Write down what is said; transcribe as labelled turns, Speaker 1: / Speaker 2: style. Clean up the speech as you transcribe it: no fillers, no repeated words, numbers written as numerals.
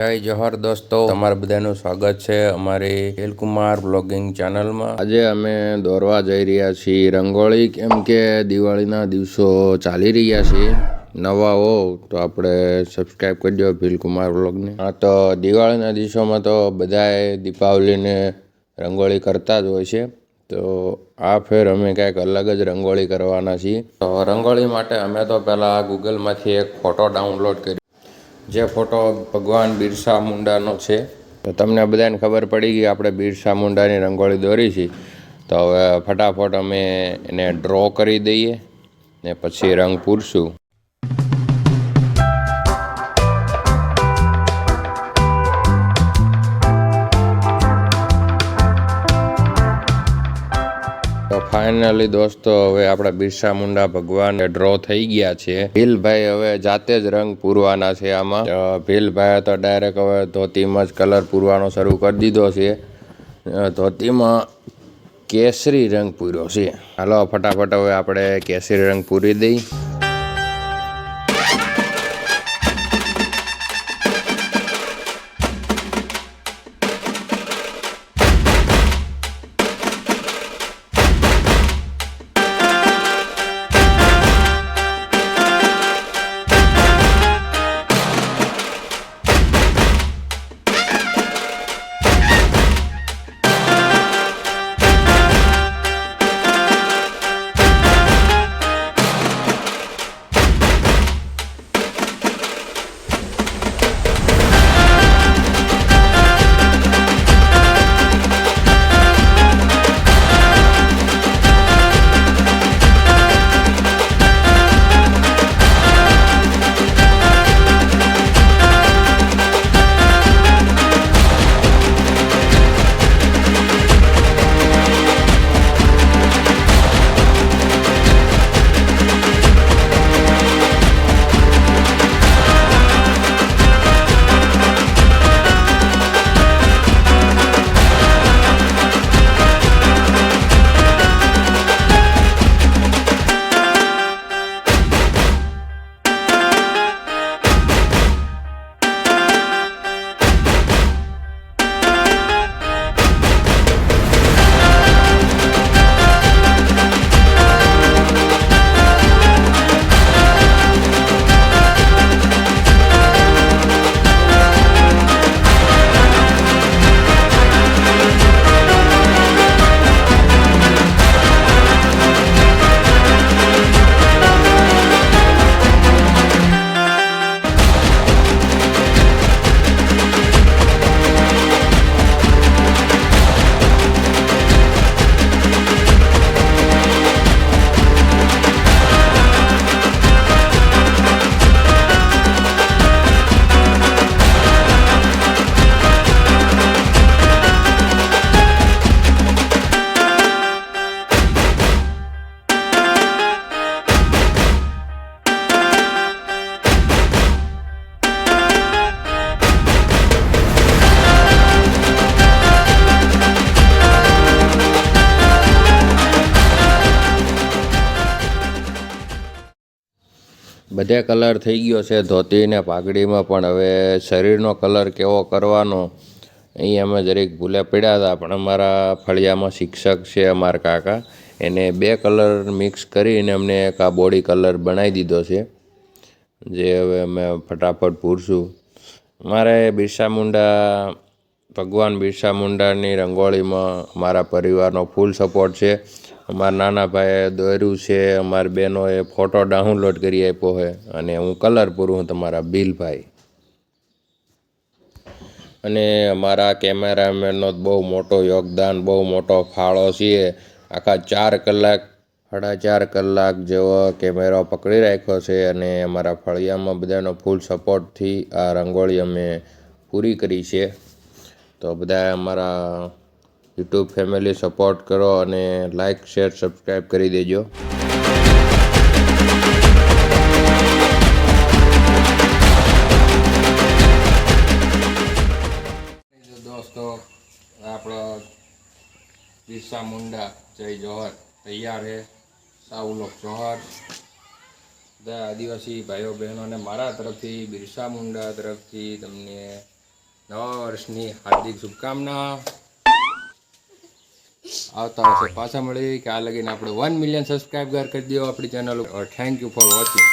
Speaker 1: જય જોહર દોસ્તો, તમારા બધાનું સ્વાગત છે અમારી ખેલકુમાર બ્લોગિંગ ચેનલમાં। આજે અમે દોરવા જઈ રહ્યા છીએ રંગોળી, કેમ કે દિવાળીના દિવસો ચાલી રહ્યા છે। નવા હો તો આપણે સબસ્ક્રાઈબ કરજો ખેલકુમાર બ્લોગને। હા, તો દિવાળીના દિવસોમાં તો બધાએ દીપાવલીને રંગોળી કરતા જ હોય છે, તો આ ફેર અમે કંઈક અલગ જ રંગોળી કરવાના છીએ। તો રંગોળી માટે અમે તો પહેલાં ગૂગલમાંથી એક ફોટો ડાઉનલોડ કર્યો, જે ફોટો ભગવાન બિરસા મુંડાનો છે। તો તમને બધાને ખબર પડી ગઈ આપણે બિરસા મુંડાની રંગોળી દોરી છે, તો હવે ફટાફટ અમે એને ડ્રો કરી દઈએ ને પછી રંગ પૂરશું। તો ફાઇનલી દોસ્તો, હવે આપણા બિરસા મુંડા ભગવાન ડ્રો થઈ ગયા છે। ભીલભાઈ હવે જાતે જ રંગ પૂરવાના છે આમાં। ભીલભાઈ તો ડાયરેક્ટ હવે ધોતીમાં જ કલર પૂરવાનો શરૂ કરી દીધો છે। ધોતીમાં કેસરી રંગ પૂર્યો છે। હાલો ફટાફટ હવે આપણે કેસરી રંગ પૂરી દઈ। બધે કલર થઈ ગયો છે ધોતી ને પાઘડીમાં, પણ હવે શરીરનો કલર કેવો કરવાનો અહીં અમે જરીક ભૂલે પડ્યા હતા। પણ અમારા ફળિયામાં શિક્ષક છે અમારા કાકા, એને 2 કલર મિક્સ કરીને અમને એક આ બોડી કલર બનાવી દીધો છે, જે હવે અમે ફટાફટ પૂરશું। મારે બિરસા મુંડા ભગવાન બિરસા મુંડાની રંગોળીમાં મારા પરિવારનો ફૂલ સપોર્ટ છે। અમારા નાના ભાઈએ દોર્યું છે, અમારી બહેનોએ ફોટો ડાઉનલોડ કરી આપ્યો છે, અને હું કલર પૂરું તમારા ભીલભાઈ। અને અમારા કેમેરામેનનો બહુ મોટો યોગદાન, બહુ મોટો ફાળો છે। આખા 4 કલાક 4.5 કલાક જેવો કેમેરો પકડી રાખ્યો છે, અને અમારા ફળિયામાં બધાનો ફૂલ સપોર્ટથી આ રંગોળી અમે પૂરી કરી છે। તો બધા અમારા યુટ્યુબ ફેમિલી સપોર્ટ કરો અને લાઇક શેર સબસ્ક્રાઈબ કરી દેજો। દોસ્તો, આપણો બિરસા મુંડા જય જોહર તૈયાર है। સાવ લોક જોહર। બધા આદિવાસી ભાઈઓ બહેનોને મારા તરફથી બિરસા મુંડા તરફથી તમને નવા વર્ષની હાર્દિક શુભકામના. આવતા વર્ષે પાછા મળી કે આ લગીને આપણે 1 મિલિયન સબસ્ક્રાઈબર કરી દો આપણી channel. Thank you for watching.